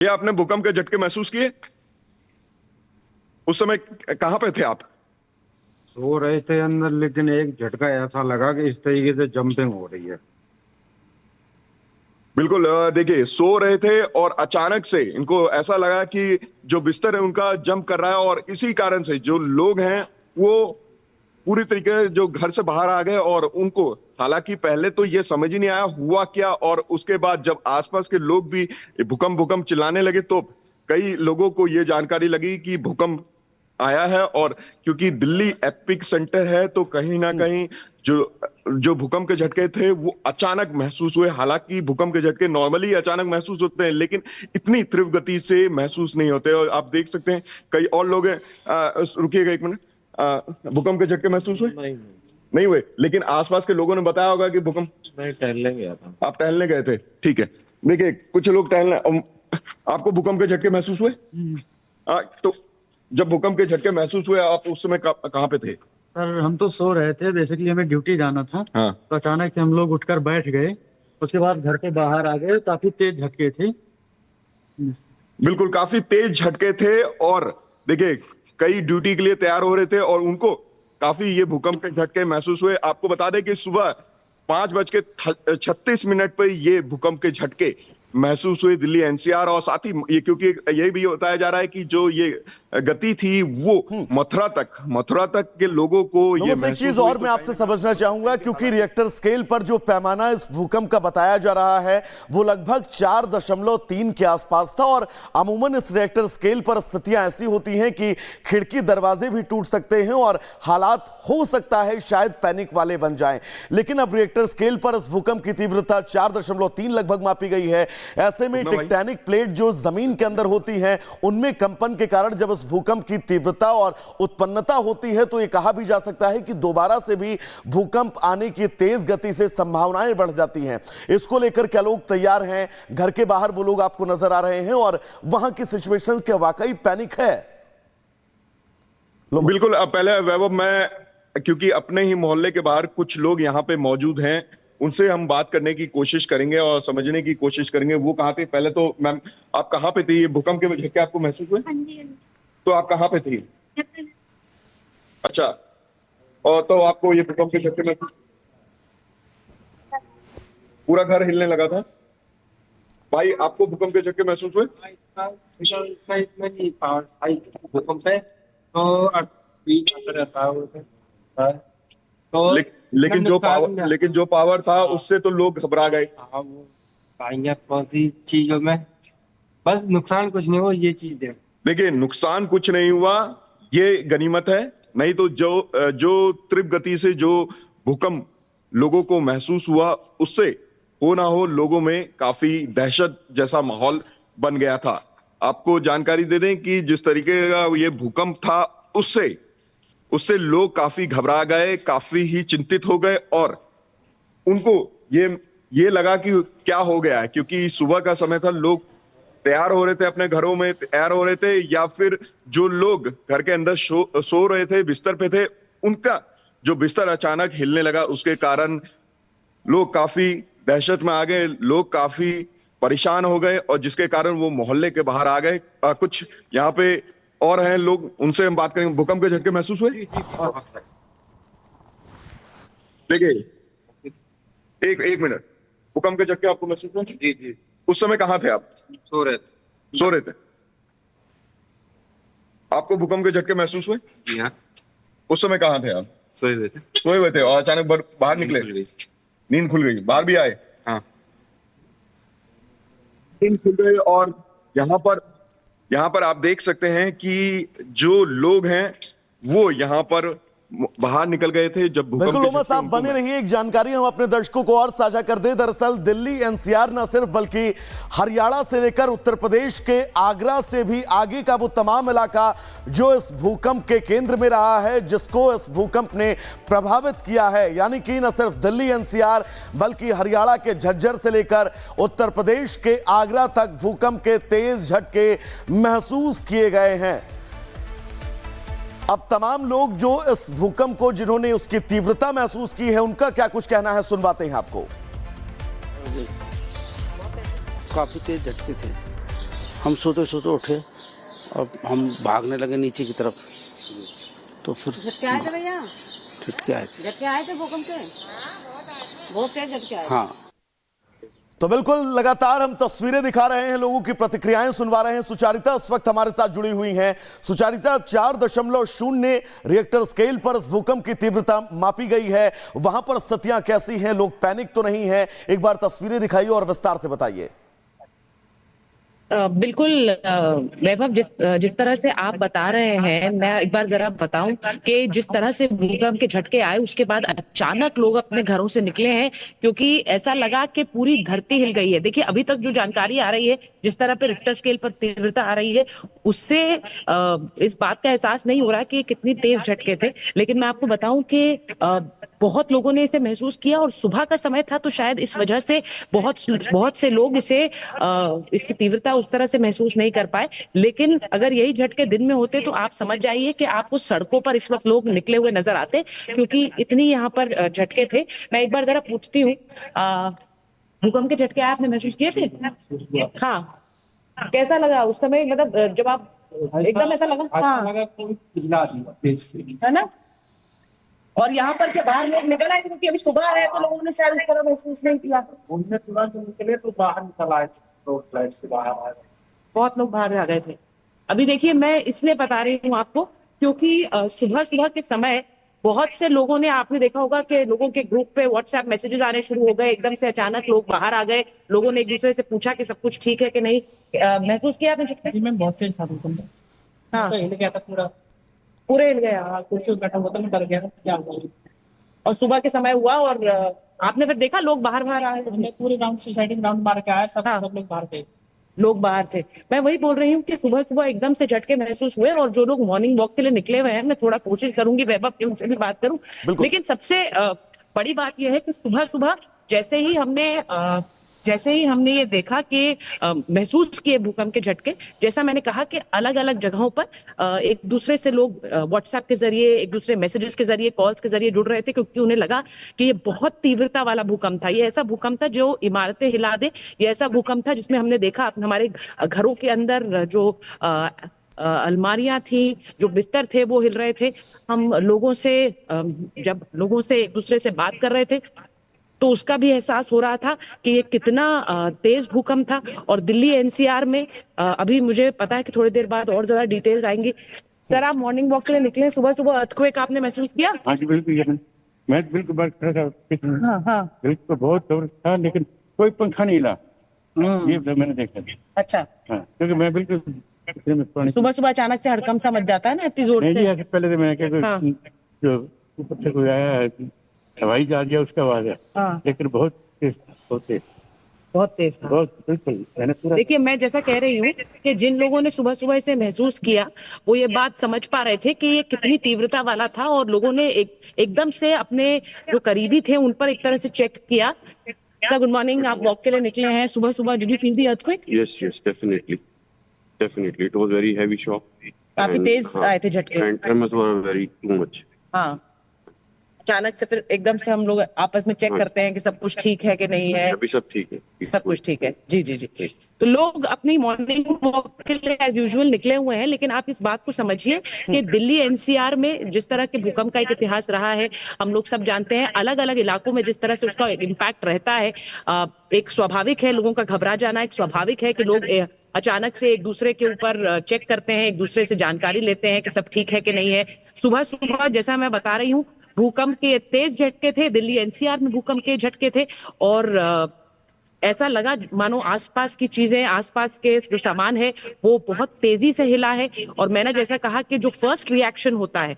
ये आपने भूकंप के झटके महसूस किए? उस समय कहां पे थे आप? सो रहे थे अंदर, लेकिन एक झटका ऐसा लगा कि इस तरीके से जंपिंग हो रही है। बिल्कुल। देखिए, सो रहे थे और अचानक से इनको ऐसा लगा कि जो बिस्तर है उनका जंप कर रहा है, और इसी कारण से जो लोग हैं वो पूरी तरीके से जो घर से बाहर आ गए, और उनको हालांकि पहले तो ये समझ ही नहीं आया हुआ क्या, और उसके बाद जब आसपास के लोग भी भूकंप भूकंप चिल्लाने लगे तो कई लोगों को ये जानकारी लगी कि भूकंप आया है। और क्योंकि दिल्ली एपिक सेंटर है तो कहीं ना कहीं जो जो भूकंप के झटके थे वो अचानक महसूस हुए। हालांकि भूकंप के झटके नॉर्मली अचानक महसूस होते हैं, लेकिन इतनी तीव्र गति से महसूस नहीं होते। और आप देख सकते हैं कई और लोग हैं। रुकिएगा एक मिनट। भूकंप के झटके महसूस हुए? नहीं हुए, लेकिन आसपास के लोगों ने बताया होगा कि भूकंप। मैं टहलने गया था। आप टहलने गए थे, ठीक है। देखिए, कुछ लोग टहलने। आपको भूकंप के झटके महसूस हुए? तो जब भूकंप के झटके महसूस हुए आप उस समय कहाँ पे थे? सर हम तो सो रहे थे, बेसिकली हमें ड्यूटी जाना था। हाँ। तो अचानक से हम लोग उठकर बैठ गए, उसके बाद घर के बाहर आ गए, काफी तेज झटके थे। बिल्कुल, काफी तेज झटके थे। और देखिए, कई ड्यूटी के लिए तैयार हो रहे थे और उनको काफी ये भूकंप के झटके महसूस हुए। आपको बता दें कि सुबह 5:36 पर ये भूकंप के झटके महसूस हुए दिल्ली एनसीआर। और साथ ही ये, क्योंकि ये भी बताया जा रहा है कि जो ये गति थी वो मथुरा तक के लोगों को ये एक चीज और मैं आपसे समझना चाहूंगा, क्योंकि रिएक्टर स्केल पर जो पैमाना इस भूकंप का बताया जा रहा है वो लगभग 4.3 के आसपास था। और अमूमन इस रिएक्टर स्केल पर स्थितियां ऐसी होती हैं कि खिड़की दरवाजे भी टूट सकते हैं और हालात हो सकता है शायद पैनिक वाले बन जाएं। लेकिन अब रिएक्टर स्केल पर इस भूकंप की तीव्रता 4.3 लगभग मापी गई है। ऐसे में टेक्टोनिक प्लेट जो जमीन के अंदर होती हैं उनमें कंपन के कारण जब इस भूकंप की तीव्रता और उत्पन्नता होती है तो यह कहा भी जा सकता है कि दोबारा से भी भूकंप आने की तेज गति से संभावनाएं बढ़ जाती हैं। इसको लेकर क्या लोग तैयार हैं? घर के बाहर वो लोग आपको नजर आ रहे हैं और वहां की सिचुएशंस क्या वाकई पैनिक है? बिल्कुल। अब पहले वैभव, मैं क्योंकि अपने ही मोहल्ले के बाहर कुछ लोग यहाँ पे मौजूद हैं, उनसे हम बात करने की कोशिश करेंगे और समझने की कोशिश करेंगे वो कहाँ थे। पहले तो मैम, आप कहाँ पे थी? ये भूकंप के झटके आपको महसूस हुए? हाँ जी। तो आप कहाँ पे थी? अच्छा, और तो आपको ये भूकंप के झटके में पूरा घर हिलने लगा था? भाई, आपको भूकंप के झटके महसूस हुए? भूकंप है तो रहता है तो लेकिन जो पावर था उससे तो लोग घबरा गए। हाँ, वो कौन सी चीजों में बस नुकसान कुछ नहीं हुआ, ये चीज है। देखिए, नुकसान कुछ नहीं हुआ, ये गनीमत है। नहीं तो जो तीव्र गति से जो भूकंप लोगों को महसूस हुआ उससे हो ना हो लोगों में काफी दहशत जैसा माहौल बन गया था। आपको जानकारी दे दें कि जिस तरीके का ये भूकंप था उससे लोग काफी घबरा गए, काफी ही चिंतित हो गए, और उनको ये लगा कि क्या हो गया है। क्योंकि सुबह का समय था, लोग तैयार हो रहे थे, अपने घरों में तैयार हो रहे थे, या फिर जो लोग घर के अंदर सो रहे थे, बिस्तर पे थे, उनका जो बिस्तर अचानक हिलने लगा उसके कारण लोग काफी दहशत में आ गए, लोग काफी परेशान हो गए, और जिसके कारण वो मोहल्ले के बाहर आ गए। कुछ यहाँ पे और हैं लोग, उनसे हम बात करेंगे। भूकंप के झटके महसूस हुए? देखिए, एक मिनट। भूकंप के झटके आपको महसूस हुए? जी जी। उस समय कहाँ थे आप? सो रहे थे। आपको भूकंप के झटके महसूस हुए? जी हाँ। उस समय कहाँ थे आप? सोए हुए थे। सोए हुए थे और अचानक बाहर निकले? नींद खुल गई, बाहर भी आए? हाँ। नींद खुल गई। और यहाँ पर आप देख सकते हैं कि जो लोग हैं वो यहाँ पर बाहर निकल गए थे जब भूकंप। बिल्कुल उमर साहब, बने रहिए। एक जानकारी हम अपने दर्शकों को और साझा कर दें। दरअसल दिल्ली एनसीआर न सिर्फ बल्कि हरियाणा से लेकर उत्तर प्रदेश के आगरा से भी आगे का वो तमाम इलाका जो इस भूकंप के केंद्र में रहा है, जिसको इस भूकंप ने प्रभावित किया है, यानी कि न सिर्फ दिल्ली एनसीआर बल्कि हरियाणा के झज्जर से लेकर उत्तर प्रदेश के आगरा तक भूकंप के तेज झटके महसूस किए गए हैं। अब तमाम लोग जो इस भूकंप को, जिन्होंने उसकी तीव्रता महसूस की है, उनका क्या कुछ कहना है, सुनवाते हैं आपको। काफी तेज झटके थे। हम सोते सोते उठे और हम भागने लगे नीचे की तरफ, तो फिर झटके आए थे भैया? झटके आए थे। झटके आए थे भूकंप के? बहुत तेज झटके आए? हाँ। तो बिल्कुल लगातार हम तस्वीरें दिखा रहे हैं, लोगों की प्रतिक्रियाएं सुनवा रहे हैं। सुचारिता इस वक्त हमारे साथ जुड़ी हुई हैं। सुचारिता, 4.0 रिएक्टर स्केल पर इस भूकंप की तीव्रता मापी गई है, वहां पर स्थितियां कैसी हैं, लोग पैनिक तो नहीं है? एक बार तस्वीरें दिखाइए और विस्तार से बताइए। बिल्कुल वैभव, जिस तरह से आप बता रहे हैं, मैं एक बार जरा बताऊं कि जिस तरह से भूकंप के झटके आए उसके बाद अचानक लोग अपने घरों से निकले हैं, क्योंकि ऐसा लगा कि पूरी धरती हिल गई है। देखिए, अभी तक जो जानकारी आ रही है, जिस तरह पे रिक्टर स्केल पर तीव्रता आ रही है, उससे इस बात का एहसास नहीं हो रहा कि कितनी तेज झटके थे। लेकिन मैं आपको बताऊं कि बहुत लोगों ने इसे महसूस किया, और सुबह का समय था तो शायद इस वजह से बहुत से लोग इसकी तीव्रता उस तरह से महसूस नहीं कर पाए। लेकिन अगर यही झटके दिन में होते तो आप समझ जाइए कि आपको सड़कों पर इस वक्त लोग निकले हुए नजर आते, क्योंकि इतनी यहाँ पर झटके थे। मैं एक बार जरा पूछती हूँ, भूकंप के झटके आपने महसूस किए थे? हाँ, कैसा लगा उस समय? मतलब जब आप एकदम ऐसा लगा, हाँ, है ना? और यहाँ पर के बाहर लोग निकल आए, क्योंकि अभी सुबह है तो लोगों ने शायद इस तरह महसूस नहीं किया। उनने तुरंत निकले तो बाहर निकल आए, तो फ्लाइट से बाहर आए, बहुत लोग बाहर आ गए थे। अभी देखिए, मैं इसलिए बता रही हूँ आपको क्योंकि सुबह सुबह के समय बहुत से लोगों ने, आपने देखा होगा कि लोगों के ग्रुप पे व्हाट्सएप मैसेजेस आने शुरू हो गए, एकदम से अचानक लोग बाहर आ गए। लोगों ने एक दूसरे से पूछा कि सब कुछ ठीक है कि नहीं। महसूस किया आपने झटका? जी मैम, बहुत तेज था भूकंप। हाँ, तो हिल गया था पूरे हिल गया। कुर्सी पे बैठा हुआ था, मैं डर गया था क्या होगा। और सुबह के समय हुआ, और आपने फिर देखा लोग बाहर आ रहे थे? हमने पूरे राउंड सोसाइटी में राउंड मार के आया, सब लोग बाहर थे। लोग बाहर थे। मैं वही बोल रही हूँ कि सुबह सुबह एकदम से झटके महसूस हुए, और जो लोग मॉर्निंग वॉक के लिए निकले हुए हैं, मैं थोड़ा कोशिश करूंगी वैभव की उनसे भी बात करूं। लेकिन सबसे बड़ी बात यह है कि सुबह सुबह जैसे ही हमने ये देखा कि महसूस किए भूकंप के झटके, जैसा मैंने कहा कि अलग अलग जगहों पर एक दूसरे से लोग व्हाट्सएप के जरिए, एक दूसरे मैसेजेस के जरिए, कॉल्स के जरिए जुड़ रहे थे, क्योंकि उन्हें लगा कि ये बहुत तीव्रता वाला भूकंप था। ये ऐसा भूकंप था जो इमारतें हिला दे। ये ऐसा भूकंप था जिसमें हमने देखा हमारे घरों के अंदर जो अलमारियां थी, जो बिस्तर थे, वो हिल रहे थे। हम जब लोगों से एक दूसरे से बात कर रहे थे तो उसका भी एहसास हो रहा था कि ये कितना तेज भूकंप था। और दिल्ली एनसीआर में अभी मुझे पता है कि थोड़ी देर बाद और ज्यादा डिटेल्स आएंगी। सर, आप मॉर्निंग वॉक के लिए निकले, सुबह सुबह अर्थक्वेक आपने महसूस किया? हाँ जी, बिल्कुल। मैं बिल्कुल बात कर रहा था। हाँ, बिल्कुल बहुत जबरदस्त था, लेकिन कोई पंखा नहीं हिला। ये तो मैंने देखा। अच्छा, हाँ, क्योंकि मैं बिल्कुल सुबह सुबह अचानक से हड़कंप सा मच जाता है ना इतनी जोर से। ऐसे पहले तो मैंने जो ऊपर से कोई आया है, हवाई जहाज या उसका आवाज है। हाँ, लेकिन बहुत तेज था। बहुत बिल्कुल। देखिए, मैं जैसा कह रही हूँ कि जिन लोगों ने सुबह सुबह इसे महसूस किया, वो ये बात समझ पा रहे थे कि ये कितनी तीव्रता वाला था, और लोगों ने एकदम से अपने जो करीबी थे उन पर एक तरह से चेक किया। Sir, good morning. आप वॉक के लिए निकले हैं सुबह सुबह। Did you feel the earthquake? Yes, definitely. It was very heavy shock. काफी तेज आए थे झटके। And tremors were very too much. हाँ, अचानक से फिर एकदम से हम लोग आपस में चेक करते हैं कि सब कुछ ठीक है कि नहीं है। अभी सब ठीक है। सब कुछ ठीक है। जी। तो लोग अपनी मॉर्निंग वॉक के लिए एज यूजुअल निकले हुए हैं, लेकिन आप इस बात को समझिए कि दिल्ली एनसीआर में जिस तरह के भूकंप का एक इतिहास रहा है, हम लोग सब जानते हैं। अलग अलग इलाकों में जिस तरह से उसका इम्पैक्ट रहता है, एक स्वाभाविक है लोगों का घबरा जाना। एक स्वाभाविक है कि लोग अचानक से एक दूसरे के ऊपर चेक करते हैं, एक दूसरे से जानकारी लेते हैं कि सब ठीक है कि नहीं है। सुबह सुबह जैसा मैं बता रही हूँ, भूकंप के तेज झटके थे, दिल्ली एनसीआर में भूकंप के झटके थे, और ऐसा लगा मानो आसपास की चीजें, आसपास के जो सामान है वो बहुत तेजी से हिला है। और मैंने जैसा कहा कि जो फर्स्ट रिएक्शन होता है